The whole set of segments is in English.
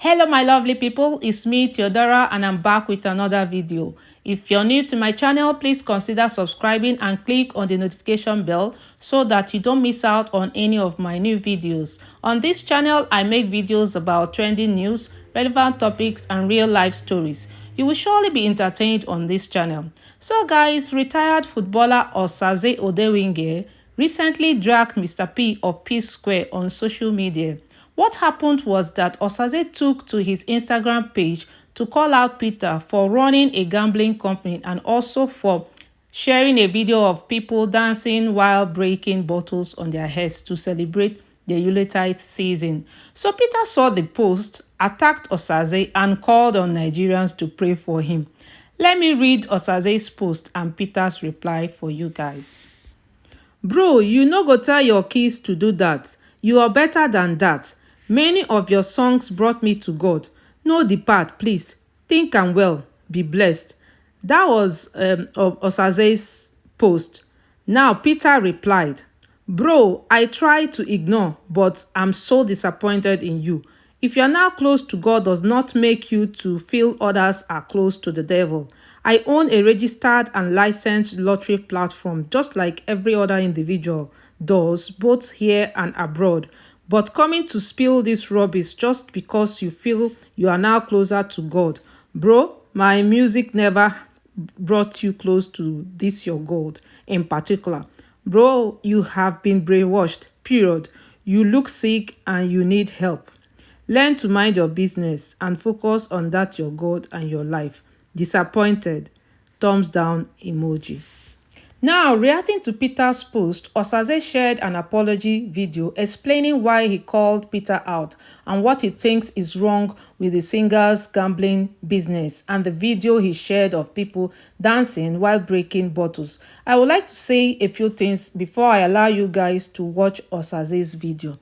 Hello my lovely people, it's me Theodora and I'm back with another video. If you're new to my channel, please consider subscribing and click on the notification bell so that you don't miss out on any of my new videos. On this channel, I make videos about trending news, relevant topics and real life stories. You will surely be entertained on this channel. So guys, retired footballer Osaze Odewinge recently dragged Mr. P of Psquare on social media. What happened was that Osaze took to his Instagram page to call out Peter for running a gambling company and also for sharing a video of people dancing while breaking bottles on their heads to celebrate the Yuletide season. So Peter saw the post, attacked Osaze and called on Nigerians to pray for him. Let me read Osaze's post and Peter's reply for you guys. Bro, you no go tell your kids to do that. You are better than that. Many of your songs brought me to God. No depart, please. Think and well. Be blessed. That was Osaze's post. Now Peter replied, Bro, I try to ignore, but I'm so disappointed in you. If you're now close to God does not make you to feel others are close to the devil. I own a registered and licensed lottery platform just like every other individual does, both here and abroad. But coming to spill this rubbish just because you feel you are now closer to God. Bro, my music never brought you close to this your gold in particular. Bro, you have been brainwashed, period. You look sick and you need help. Learn to mind your business and focus on that your God and your life. Disappointed. Thumbs down emoji. Now, reacting to Peter's post, Osaze shared an apology video explaining why he called Peter out and what he thinks is wrong with the singer's gambling business and the video he shared of people dancing while breaking bottles. I would like to say a few things before I allow you guys to watch Osaze's video.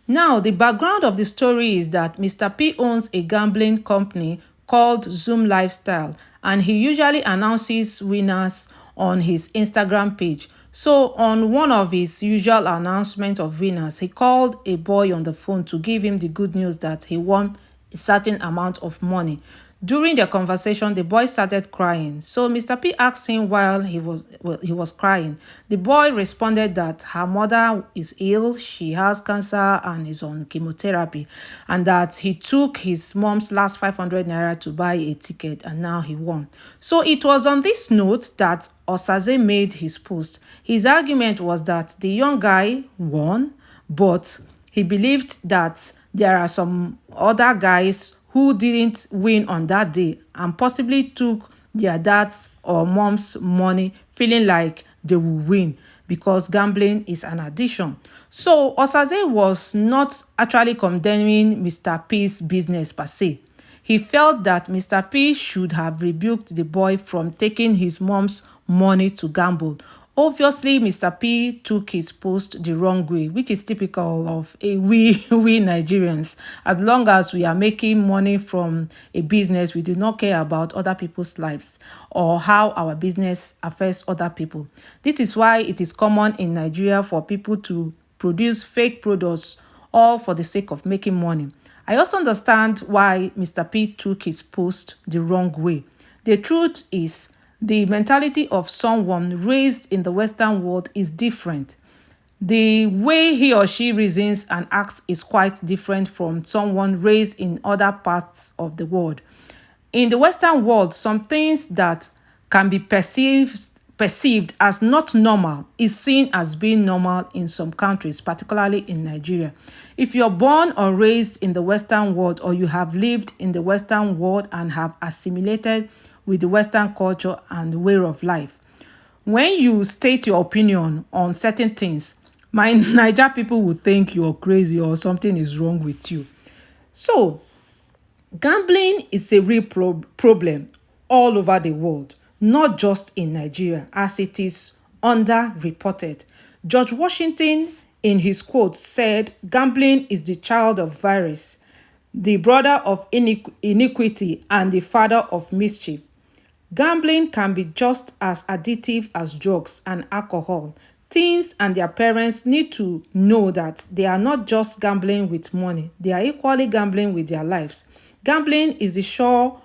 Now, the background of the story is that Mr. P owns a gambling company called Zoom Lifestyle and he usually announces winners on his Instagram page. So on one of his usual announcements of winners, he called a boy on the phone to give him the good news that he won a certain amount of money. During their conversation, the boy started crying. So Mr. P asked him while he was crying. The boy responded that her mother is ill, she has cancer and is on chemotherapy, and that he took his mom's last 500 naira to buy a ticket and now he won. So it was on this note that Osaze made his post. His argument was that the young guy won, but he believed that there are some other guys who didn't win on that day and possibly took their dad's or mom's money feeling like they will win because gambling is an addiction. So Osaze was not actually condemning Mr. P's business per se. He felt that Mr. P should have rebuked the boy from taking his mom's money to gamble. Obviously, Mr. P took his post the wrong way, which is typical of we Nigerians. As long as we are making money from a business, we do not care about other people's lives or how our business affects other people. This is why it is common in Nigeria for people to produce fake products all for the sake of making money. I also understand why Mr. P took his post the wrong way. The truth is, the mentality of someone raised in the Western world is different. The way he or she reasons and acts is quite different from someone raised in other parts of the world. In the Western world, some things that can be perceived as not normal is seen as being normal in some countries, particularly in Nigeria. If you're born or raised in the Western world or you have lived in the Western world and have assimilated with the Western culture and way of life, when you state your opinion on certain things, my Niger people will think you're crazy or something is wrong with you. So, gambling is a real problem all over the world, not just in Nigeria, as it is underreported. George Washington, in his quote, said, "Gambling is the child of vice, the brother of iniquity, and the father of mischief." Gambling can be just as addictive as drugs and alcohol. Teens and their parents need to know that they are not just gambling with money, they are equally gambling with their lives. Gambling is the sure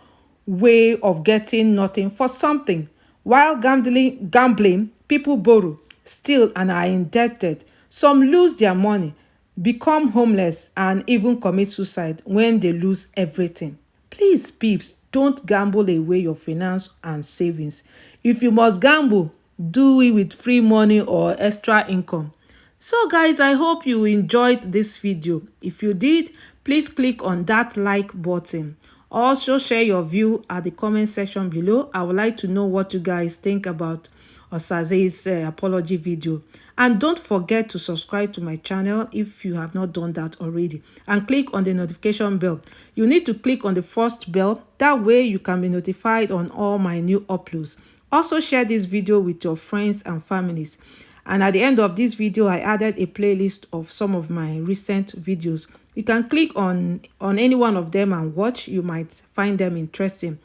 way of getting nothing for something. While gambling, people borrow, steal, and are indebted. Some lose their money, become homeless, and even commit suicide when they lose everything. Please, peeps, don't gamble away your finance and savings. If you must gamble, do it with free money or extra income. So guys, I hope you enjoyed this video. If you did, please click on that like button. Also share your view at the comment section below. I would like to know what you guys think about Osaze's apology video. And don't forget to subscribe to my channel if you have not done that already. And click on the notification bell. You need to click on the first bell. That way you can be notified on all my new uploads. Also share this video with your friends and families. And at the end of this video, I added a playlist of some of my recent videos. You can click on any one of them and watch. You might find them interesting.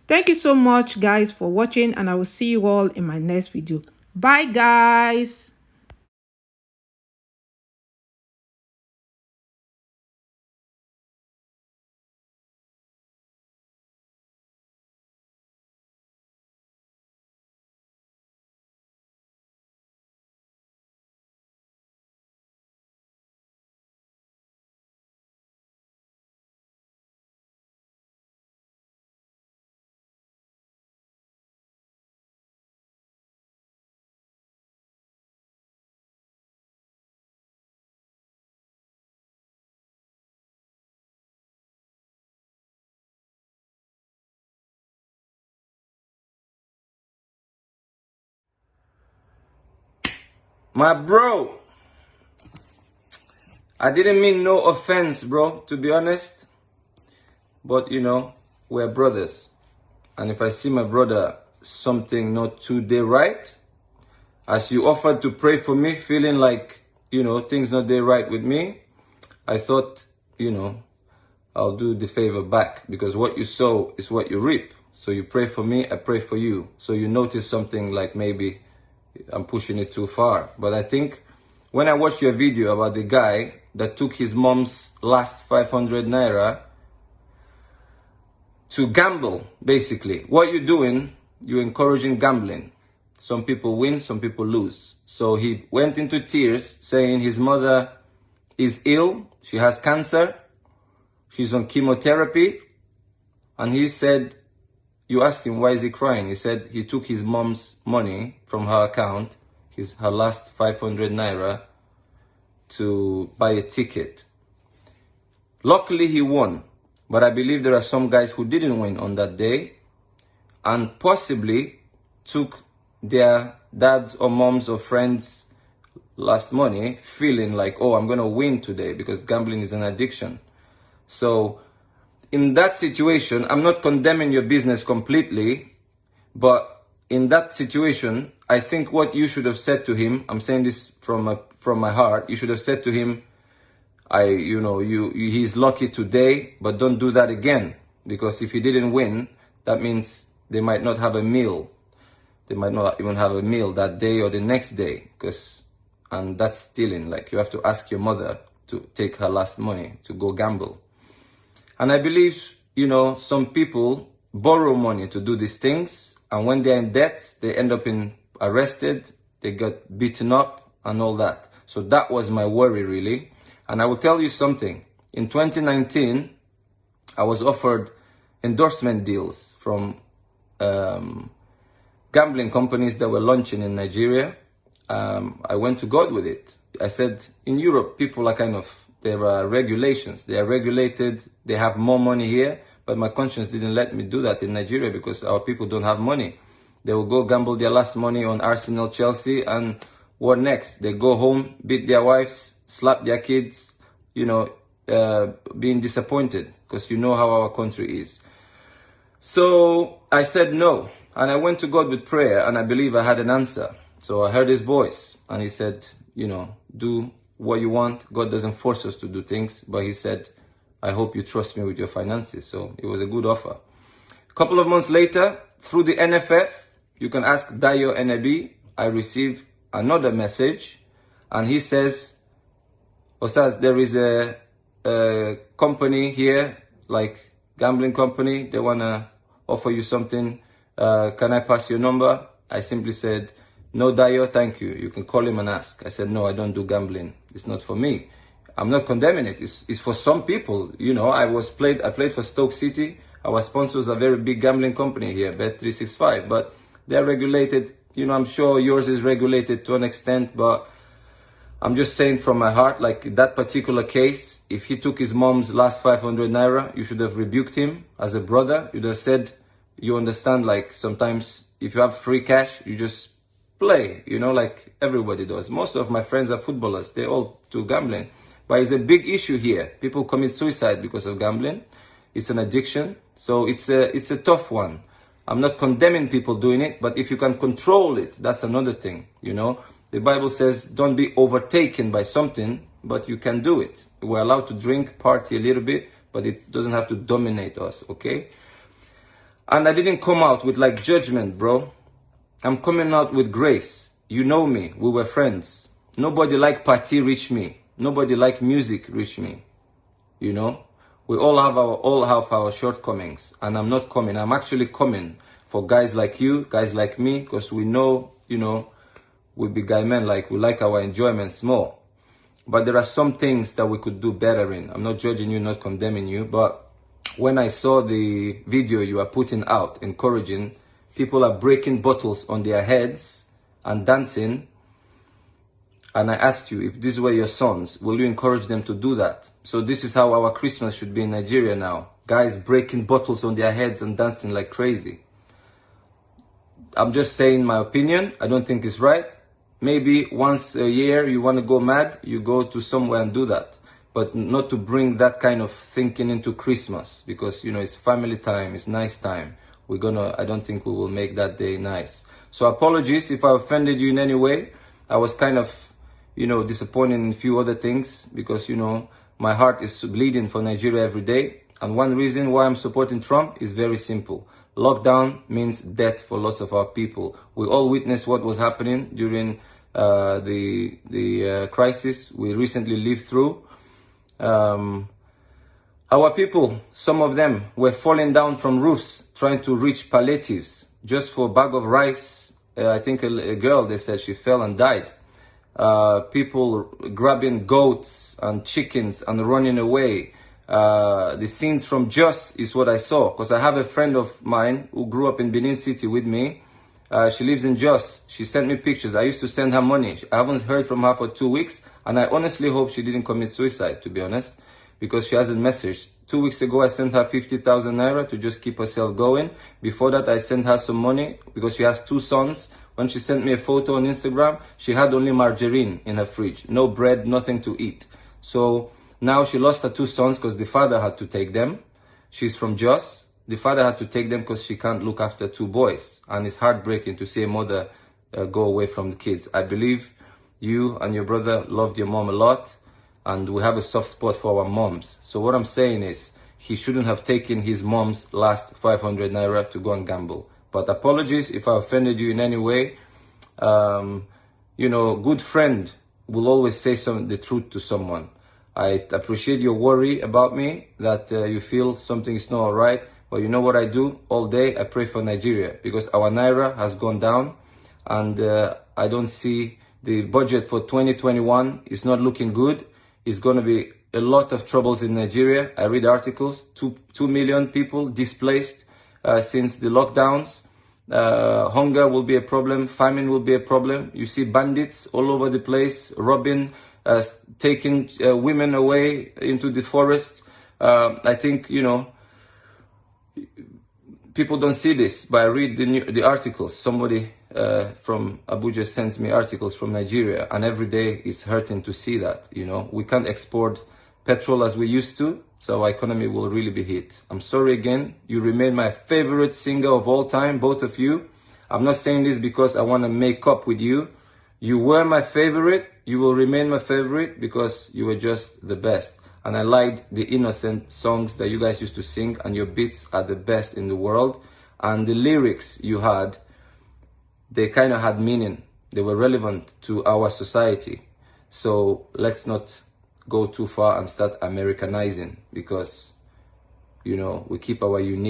Thank you so much, guys, for watching, and I will see you all in my next video. Bye, guys. My bro, I didn't mean no offense, bro, to be honest. But, we're brothers. And if I see my brother something not today right, as you offered to pray for me, feeling like, things not there right with me, I thought, I'll do the favor back. Because what you sow is what you reap. So you pray for me, I pray for you. So you notice something like maybe I'm pushing it too far. But I think when I watched your video about the guy that took his mom's last 500 naira to gamble, basically, what you're doing, you're encouraging gambling. Some people win, some people lose. So he went into tears saying his mother is ill, she has cancer, she's on chemotherapy, and he said, you asked him, why is he crying? He said he took his mom's money from her account, her last 500 naira, to buy a ticket. Luckily, he won. But I believe there are some guys who didn't win on that day and possibly took their dad's or mom's or friends' last money feeling like, oh, I'm going to win today because gambling is an addiction. So in that situation, I'm not condemning your business completely, but in that situation, I think what you should have said to him, I'm saying this from my heart, you should have said to him, he's lucky today, but don't do that again. Because if he didn't win, that means they might not have a meal. They might not even have a meal that day or the next day. And that's stealing. Like, you have to ask your mother to take her last money to go gamble. And I believe, some people borrow money to do these things. And when they're in debt, they end up arrested. They get beaten up and all that. So that was my worry, really. And I will tell you something. In 2019, I was offered endorsement deals from gambling companies that were launching in Nigeria. I went to God with it. I said, in Europe, people are there are regulations. They are regulated. They have more money here. But my conscience didn't let me do that in Nigeria because our people don't have money. They will go gamble their last money on Arsenal, Chelsea, and what next? They go home, beat their wives, slap their kids, being disappointed because you know how our country is. So I said no, and I went to God with prayer, and I believe I had an answer. So I heard his voice, and he said, do what you want. God doesn't force us to do things, but he said, I hope you trust me with your finances. So it was a good offer. A couple of months later, through the NFF, you can ask Dayo NAB, I received another message, and he says, Osaze, there is a company here, like gambling company, they want to offer you something. Can I pass your number? I simply said, no, Dio, thank you. You can call him and ask. I said, no, I don't do gambling. It's not for me. I'm not condemning it. It's for some people. You know, I played for Stoke City. Our sponsors are a very big gambling company here, Bet365, but they're regulated. You know, I'm sure yours is regulated to an extent, but I'm just saying from my heart, like that particular case, if he took his mom's last 500 naira, you should have rebuked him as a brother. You'd have said, you understand, like sometimes if you have free cash, you just play, you know, like everybody does. Most of my friends are footballers. They all do gambling. But it's a big issue here. People commit suicide because of gambling. It's an addiction. So it's a tough one. I'm not condemning people doing it, but if you can control it, that's another thing, you know. The Bible says, don't be overtaken by something, but you can do it. We're allowed to drink, party a little bit, but it doesn't have to dominate us, okay? And I didn't come out with like judgment, bro. I'm coming out with grace. You know me. We were friends. Nobody like party reach me. Nobody like music reach me. You know? We all have our shortcomings. And I'm not coming. I'm actually coming for guys like you, guys like me, because we know, you know, we be guy men, like we like our enjoyments more. But there are some things that we could do better in. I'm not judging you, not condemning you, but when I saw the video you are putting out, encouraging, people are breaking bottles on their heads and dancing, and I asked you, if these were your sons, will you encourage them to do that? So this is how our Christmas should be in Nigeria now. Guys breaking bottles on their heads and dancing like crazy. I'm just saying my opinion. I don't think it's right. Maybe once a year you want to go mad, you go to somewhere and do that. But not to bring that kind of thinking into Christmas, because, you know, it's family time, it's nice time. I don't think we will make that day nice. So apologies if I offended you in any way. I was kind of, you know, disappointed in a few other things because, you know, my heart is bleeding for Nigeria every day. And one reason why I'm supporting Trump is very simple. Lockdown means death for lots of our people. We all witnessed what was happening during the crisis we recently lived through. Our people, some of them were falling down from roofs trying to reach palliatives just for a bag of rice. I think a girl, they said she fell and died. People grabbing goats and chickens and running away. The scenes from Jos is what I saw, because I have a friend of mine who grew up in Benin City with me. She lives in Jos. She sent me pictures. I used to send her money. I haven't heard from her for 2 weeks, and I honestly hope she didn't commit suicide, to be honest, because she hasn't messaged. 2 weeks ago, I sent her 50,000 naira to just keep herself going. Before that, I sent her some money because she has 2 sons. When she sent me a photo on Instagram, she had only margarine in her fridge. No bread, nothing to eat. So now she lost her 2 sons because the father had to take them. She's from Jos. The father had to take them because she can't look after 2 boys. And it's heartbreaking to see a mother go away from the kids. I believe you and your brother loved your mom a lot, and we have a soft spot for our moms. So what I'm saying is, he shouldn't have taken his mom's last 500 naira to go and gamble. But apologies if I offended you in any way. You know, good friend will always say the truth to someone. I appreciate your worry about me, that you feel something is not all right. But you know what I do all day? I pray for Nigeria, because our naira has gone down, and I don't see the budget for 2021 is not looking good. It's going to be a lot of troubles in Nigeria. I read articles, 2 million people displaced since the lockdowns. Hunger will be a problem. Famine will be a problem. You see bandits all over the place, robbing, taking women away into the forest. I think, you know, people don't see this, but I read the articles. Somebody from Abuja sends me articles from Nigeria, and every day it's hurting to see that. You know, we can't export petrol as we used to, so our economy will really be hit. I'm sorry again. You remain my favorite singer of all time, both of you. I'm not saying this because I want to make up with you. You were my favorite. You will remain my favorite because you were just the best. And I liked the innocent songs that you guys used to sing, and your beats are the best in the world. And the lyrics you had, they kind of had meaning. They were relevant to our society. So let's not go too far and start Americanizing, because you know, we keep our unique